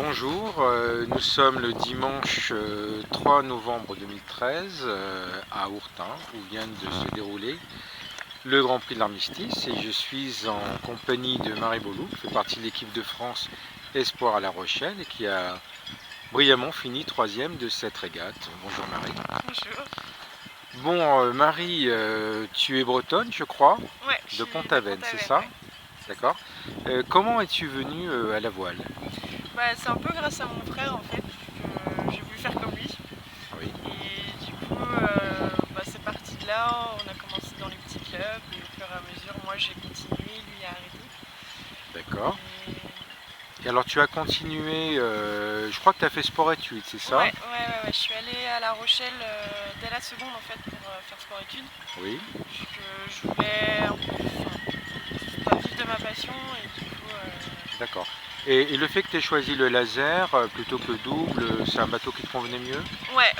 Bonjour, nous sommes le dimanche 3 novembre 2013 à Ourtin où vient de se dérouler le Grand Prix de l'Armistice et je suis en compagnie de Marie Beauloup qui fait partie de l'équipe de France Espoir à La Rochelle et qui a brillamment fini troisième de cette régate. Bonjour Marie. Bonjour. Bon Marie, tu es bretonne je crois, Ouais, de Pont-Aven, c'est ça? ouais. D'accord. Comment es-tu venue à la voile? C'est un peu grâce à mon frère en fait que j'ai voulu faire comme lui. Oui, Et du coup, c'est parti de là. On a commencé dans les petits clubs et au fur et à mesure, moi j'ai continué, lui a arrêté. d'accord. Et... Et alors tu as continué, je crois que tu as fait sport-études, c'est ça? Ouais. Je suis allée à La Rochelle dès la seconde en fait pour faire sport-études. Oui, Je voulais un peu, pas vivre de ma passion et du coup. d'accord. Et le fait que tu aies choisi le laser plutôt que le double, c'est un bateau qui te convenait mieux? Ouais,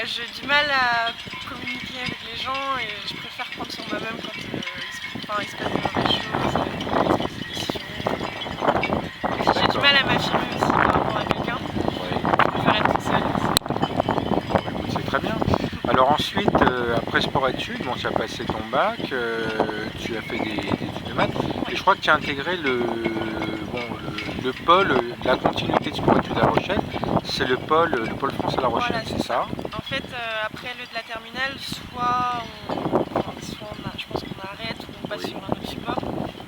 j'ai du mal à communiquer avec les gens et je préfère prendre sur moi-même quand il se passe des mauvaises choses, des décisions. Et puis j'ai du D'accord. mal à m'affirmer aussi par rapport à quelqu'un. Oui. Je préfère être toute seule Bon, écoute, c'est très bien. Alors ensuite, après sport-études, bon, tu as passé ton bac, tu as fait des études de maths, et je crois que tu as intégré le pôle, la continuité de sport-études à La Rochelle, c'est le pôle France à La Rochelle, Voilà, c'est c'est ça. ça? En fait, après de la terminale, je pense qu'on arrête ou on passe Oui, sur un autre support.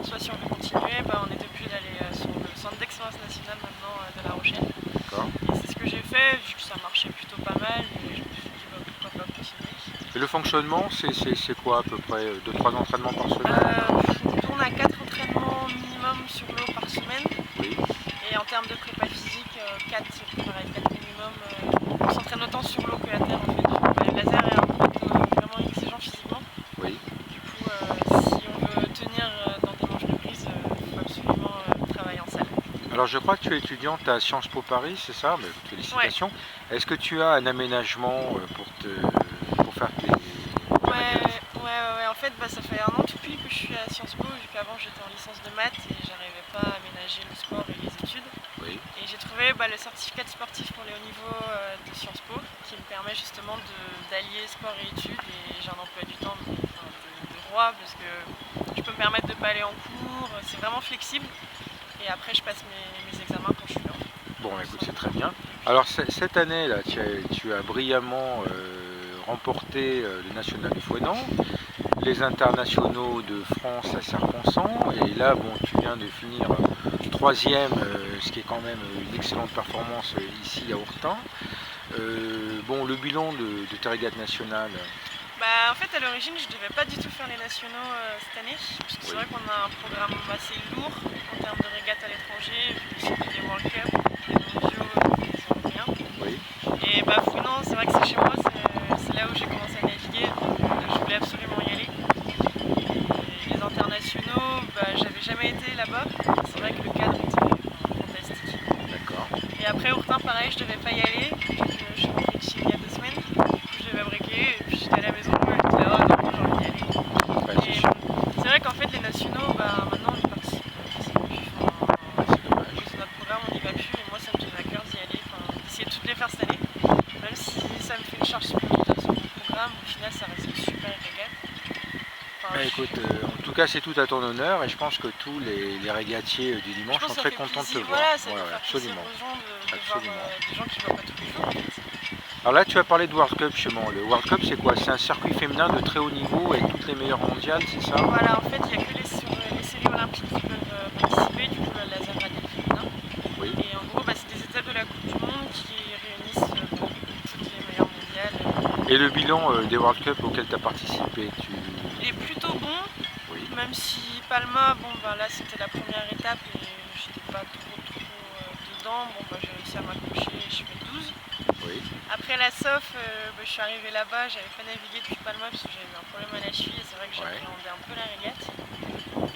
Soit si on veut continuer, on est obligé d'aller sur le centre d'excellence nationale maintenant de La Rochelle. d'accord. Et c'est ce que j'ai fait, vu que ça marchait plutôt pas mal, et je me suis dit pourquoi pas continuer. Et le fonctionnement, c'est quoi à peu près? 2-3 entraînements par semaine? On tourne à 4 entraînements minimum sur l'eau par semaine. Oui, Et en termes de prépa physique, 4 c'est pareil, 4 minimum. On s'entraîne autant sur l'eau que la terre en fait. Le laser est un bateau vraiment exigeant physiquement. oui. Du coup, si on veut tenir dans des manches de prise, il faut absolument travailler en salle. Alors je crois que tu es étudiante à Sciences Po Paris, c'est ça? Mais Ouais, félicitations. Est-ce que tu as un aménagement pour faire tes régates? ouais. En fait, ça fait un an tout pile que je suis à Sciences Po, vu qu'avant j'étais en licence de maths et j'arrivais pas à aménager le sport et les études. Oui, Et j'ai trouvé le certificat de sportif pour les hauts niveaux de Sciences Po qui me permet justement d'allier sport et études. Et j'ai un emploi du temps de roi parce que je peux me permettre de ne pas aller en cours. C'est vraiment flexible. Et après, je passe mes examens quand je suis là. bon écoute, c'est très bien. Alors cette année-là, tu as brillamment remporté le national de Fouesnant, les internationaux de France à Serponçon, et là, bon, tu viens de finir troisième, ce qui est quand même une excellente performance ici à Ourtin. Bon, le bilan de ta régate nationale, En fait, à l'origine, je devais pas du tout faire les nationaux cette année, parce que c'est oui, vrai qu'on a un programme assez lourd en termes de régates à l'étranger, vu le cycle des World Cup, des mondiaux, des européens. oui, Et Fouinan, c'est vrai que c'est chez moi, c'est là où j'ai commencé à naviguer, donc je voulais absolument y aller. Et les internationaux, j'avais jamais été là-bas, c'est vrai que le cadre était fantastique. d'accord. Et après, Ourtin, pareil, je devais pas y aller, je suis rentrée de Chine il y a 2 semaines, du coup je devais breaker, et puis j'étais à la maison, et je disais, oh non, j'ai envie d'y aller. Ouais, c'est Et sûr. c'est vrai qu'en fait, les nationaux, maintenant on y participe quasiment plus. Ouais, c'est À dommage. cause de notre programme, on n'y va plus, et moi ça me tenait à cœur d'y aller, d'essayer de toutes les faire cette année. Même si ça me fait une charge supplémentaire sur mon programme, au final ça reste une super régate. Bah, écoute, en tout cas, c'est tout à ton honneur et je pense que tous les régatiers du Je dimanche pense sont que ça très fait contents de te plaisir, voir. voilà, ça Ouais, doit ouais, faire plaisir absolument. aux gens de voir Absolument. des gens qui ne voient pas tous les jours en fait. Alors là, tu as parlé de World Cup justement. Le World Cup, c'est quoi? C'est un circuit féminin de très haut niveau avec toutes les meilleures mondiales, c'est ça? Voilà, en fait, il n'y a que les séries olympiques qui peuvent participer, du coup, le laser radé féminin. Oui. Et en gros, c'est des étapes de la Coupe du Monde qui réunissent toutes les meilleures mondiales. Et le bilan des World Cup auxquels tu as participé, Il est plutôt bon, Oui, même si Palma, là c'était la première étape et j'étais pas trop dedans. J'ai réussi à m'accrocher, je fais 12. oui, Après la SOF, je suis arrivée là-bas, j'avais pas navigué depuis Palma parce que j'avais eu un problème à la cheville et c'est vrai que ouais. j'appréhendais un peu la régate.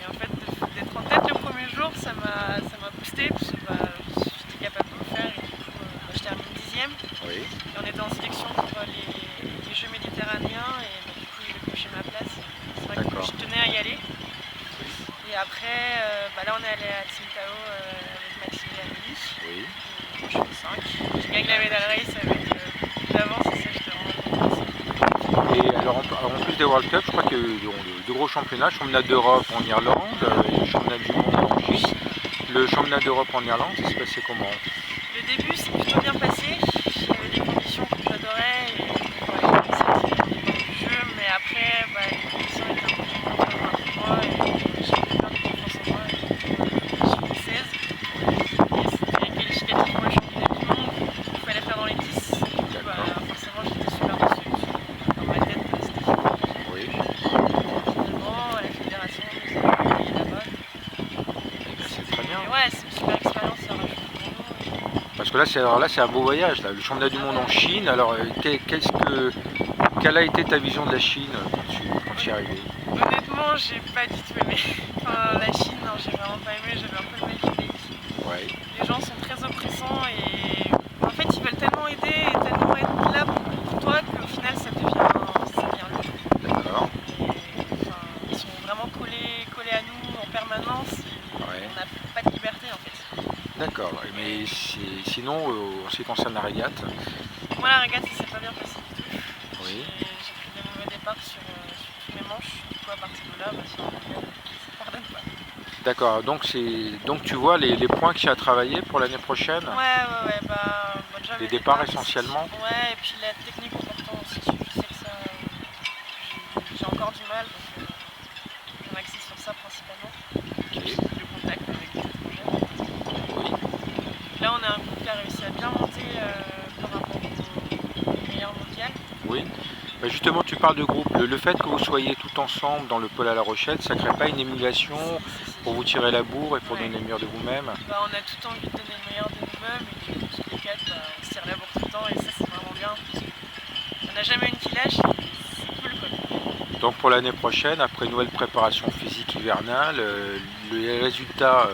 Et en fait, d'être en tête le premier jour, ça m'a boosté parce que j'étais capable de le faire et du coup, je termine 10e. Oui, Et on était en sélection pour les Jeux méditerranéens et du coup, j'ai décroché ma place. C'est vrai que d'accord. je tenais à y aller. Oui, Et après, là, on est allé à Tsingtao avec Maxime et Amélie. oui. Et moi, la Medal Race avec d'avance, et ça j'étais vraiment contente. Et alors en plus des World Cup, je crois que de gros championnats, championnat d'Europe en Irlande, et le championnat du monde en Chine. Le championnat d'Europe en Irlande, ça s'est passé comment? Le début s'est plutôt bien passé, j'avais des conditions que j'adorais et voilà, c'était au niveau du jeu, mais après les conditions étaient un peu moins favorables pour moi et j'ai pris plein de confiance en moi et j'ai fait 16 et c'était qualificatif pour le championnat du monde, il fallait faire dans les 10, du coup forcément j'étais super déçue, dans ma tête c'était fini. Oui. Finalement la fédération nous a envoyés là-bas. C'est très bien. Ouais, c'est une super expérience à rajouter pour nous. Parce que là c'est un beau voyage, là. Le championnat du monde en Chine. Alors quelle a été ta vision de la Chine quand tu y es arrivé? Honnêtement, j'ai pas du tout aimé. Enfin, la Chine, non, j'ai vraiment pas aimé, j'avais un peu le mal du pays. Ouais. Les gens sont très oppressants et en fait ils veulent tellement aider et tellement être là pour toi qu'au final ça devient lourd. D'accord. Enfin, ils sont vraiment collés à nous en permanence et on n'a pas de liberté en fait. D'accord, mais sinon en ce qui concerne la régate? Moi la régate ça s'est pas bien passé du tout. Oui. J'ai pris des mauvais départs sur tous mes manches, du coup à partir de là, sur la régate, ça pardonne pas. D'accord, donc tu vois les points que tu as travaillé pour l'année prochaine? Ouais, déjà les départs essentiellement? Ouais, et puis la technique au portant aussi, je sais que ça, j'ai encore du mal, donc on axé sur ça principalement. Okay. Le contact avec les étrangers. Oui. Là on a un groupe qui a réussi à bien monter par rapport au meilleur mondial. Oui. Bah justement, tu parles de groupe. Le fait que vous soyez tout ensemble dans le pôle à La Rochelle, ça ne crée pas une émulation pour vous tirer la bourre et pour donner le meilleur de vous-même? On a tout envie de donner le meilleur de nous-mêmes et du coup, tous les quatre, on se tire la bourre tout le temps et ça c'est vraiment bien. On n'a jamais une qui lâche et c'est cool quoi. Donc pour l'année prochaine, après une nouvelle préparation physique hivernale, les résultats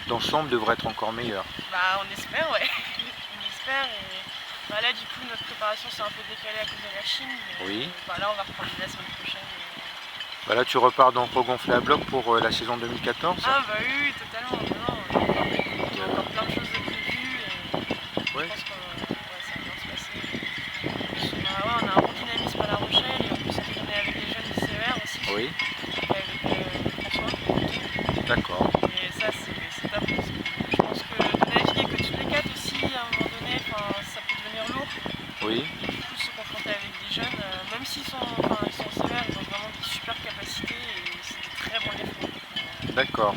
d'ensemble devraient être encore meilleurs. On espère, ouais. On espère et là du coup notre préparation s'est un peu décalée à cause de la Chine. Mais, oui. Là on va reprendre la semaine prochaine. Là tu repars donc regonfler à bloc pour la saison 2014? Ah oui, totalement. Il y a encore plein de choses de prévues et je pense que ça va bien se passer. On a un bon dynamisme à La Rochelle et en plus on est avec les jeunes du CER aussi. Oui. Avec François. D'accord. Et ça c'est top parce que je pense que de naviguer que tous les quatre aussi à un moment donné, ça peut devenir lourd. Oui. Et du coup se confronter avec des jeunes, même s'ils sont au CER, ils ont vraiment des super capacités et c'est des très bons défauts. D'accord.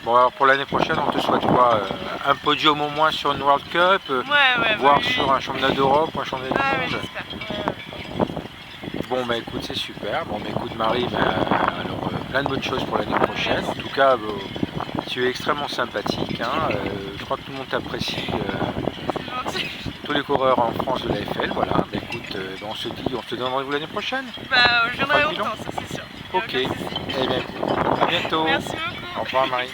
Bon alors pour l'année prochaine on te souhaite quoi? Un podium au moins sur une World Cup, voire sur un championnat d'Europe ou un championnat du monde? Bon écoute, c'est super. Bon écoute Marie, alors plein de bonnes choses pour l'année prochaine. En tout cas tu es extrêmement sympathique, hein. Je crois que tout le monde t'apprécie. Tous les coureurs en France de l'AFL, voilà. Écoute, on se donne rendez-vous l'année prochaine. Je viendrai autant, ça c'est sûr. Ok. Eh bien, à bientôt. Merci beaucoup. Au revoir Marie.